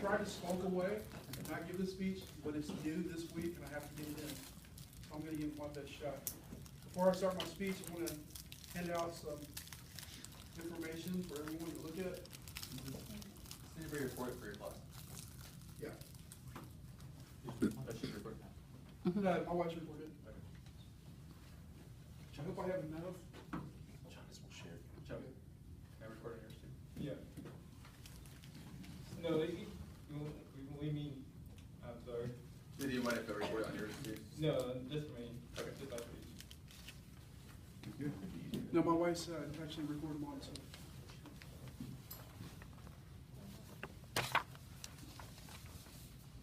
tried to skulk away and not give the speech, but it's due this week and I have to get it in. So I'm going to give it my best shot. Before I start my speech, I want to hand out some information for everyone to look at. Can you bring your report for your class? Yeah. That should report now. My wife's recorded. Okay. I hope I have enough. Travis will share. Can I record on yours too? Yeah. No, we mean, I'm sorry. Did you mind if I record on yours too? No, just me. Okay. Just like me. No, my wife's actually recording mine, so. Here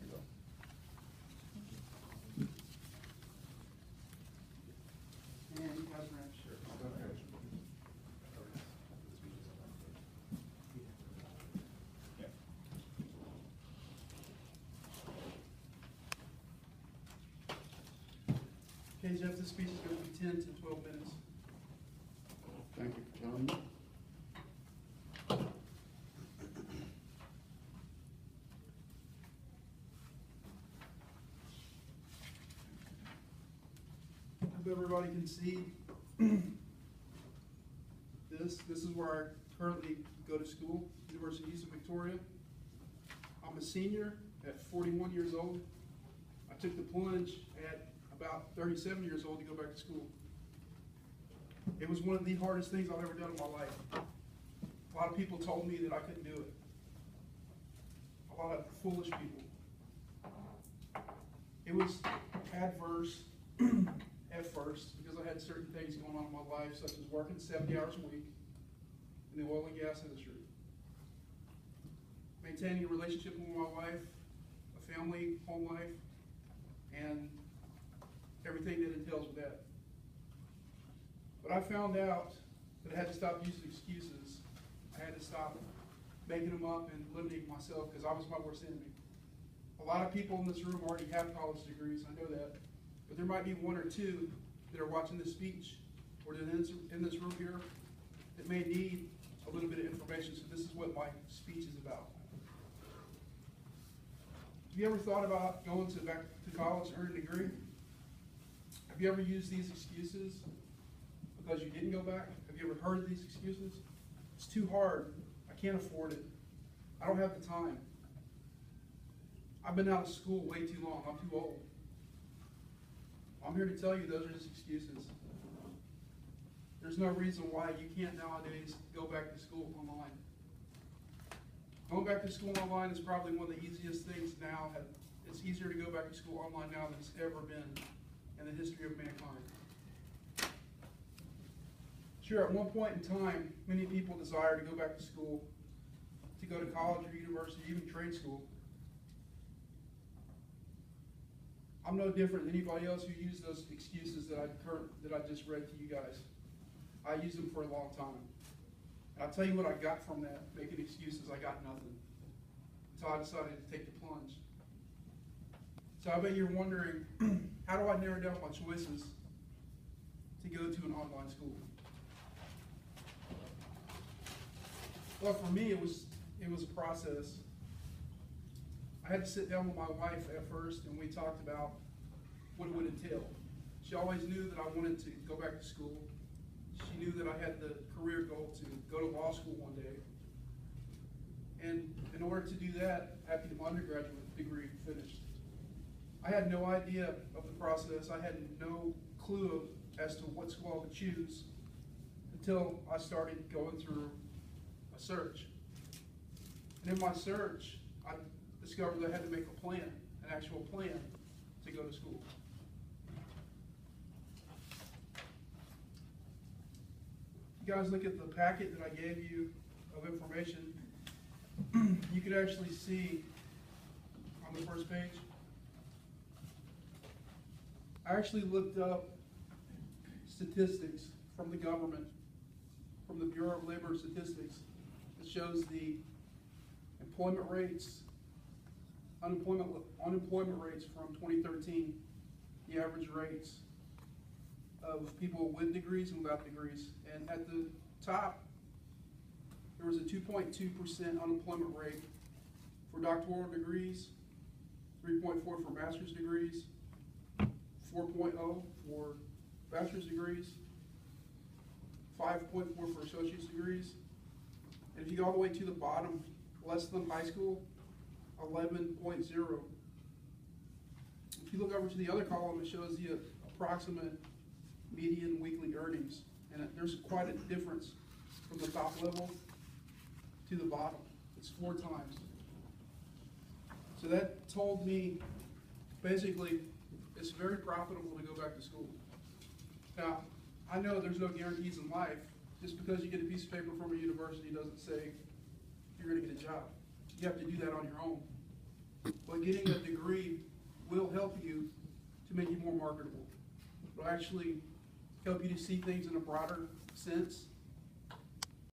you go. And you guys are sure. Yeah. Okay, Jeff, this speech is going to be 10 to 12 minutes. Thank you for telling me. I hope everybody can see this. This is where I currently go to school, University of Eastern Victoria. I'm a senior at 41 years old. I took the plunge at about 37 years old to go back to school. It was one of the hardest things I've ever done in my life. A lot of people told me that I couldn't do it. A lot of foolish people. It was adverse at first because I had certain things going on in my life, such as working 70 hours a week in the oil and gas industry, maintaining a relationship with my wife, a family, home life, and everything that entails with that. But I found out that I had to stop using excuses. I had to stop making them up and limiting myself because I was my worst enemy. A lot of people in this room already have college degrees, I know that. But there might be one or two that are watching this speech or that are in this room here that may need a little bit of information. So this is what my speech is about. Have you ever thought about going back to college to earn a degree? Have you ever used these excuses because you didn't go back? Have you ever heard of these excuses? It's too hard. I can't afford it. I don't have the time. I've been out of school way too long. I'm too old. I'm here to tell you those are just excuses. There's no reason why you can't nowadays go back to school online. Going back to school online is probably one of the easiest things now. It's easier to go back to school online now than it's ever been in the history of mankind. Sure, at one point in time, many people desire to go back to school, to go to college or university, even trade school. I'm no different than anybody else who used those excuses that I just read to you guys. I used them for a long time. And I'll tell you what I got from that, making excuses. I got nothing until I decided to take the plunge. So I bet you're wondering, how do I narrow down my choices to go to an online school? Well, for me, it was a process. I had to sit down with my wife at first, and we talked about what it would entail. She always knew that I wanted to go back to school. She knew that I had the career goal to go to law school one day. And in order to do that, I had to get my undergraduate degree finished. I had no idea of the process. I had no clue as to what school I would choose until I started going through a search. And in my search, I discovered that I had to make a plan, an actual plan to go to school. If you guys look at the packet that I gave you of information, you could actually see on the first page, I actually looked up statistics from the government, from the Bureau of Labor Statistics. It shows the employment rates, unemployment rates from 2013, the average rates of people with degrees and without degrees. And at the top, there was a 2.2% unemployment rate for doctoral degrees, 3.4 for master's degrees, 4.0 for bachelor's degrees, 5.4 for associate's degrees, and if you go all the way to the bottom, less than high school, 11.0. If you look over to the other column, it shows the approximate median weekly earnings, and there's quite a difference from the top level to the bottom. It's 4 times. So that told me, basically, it's very profitable to go back to school. Now, I know there's no guarantees in life. Just because you get a piece of paper from a university doesn't say you're gonna get a job. You have to do that on your own. But getting a degree will help you to make you more marketable. It'll actually help you to see things in a broader sense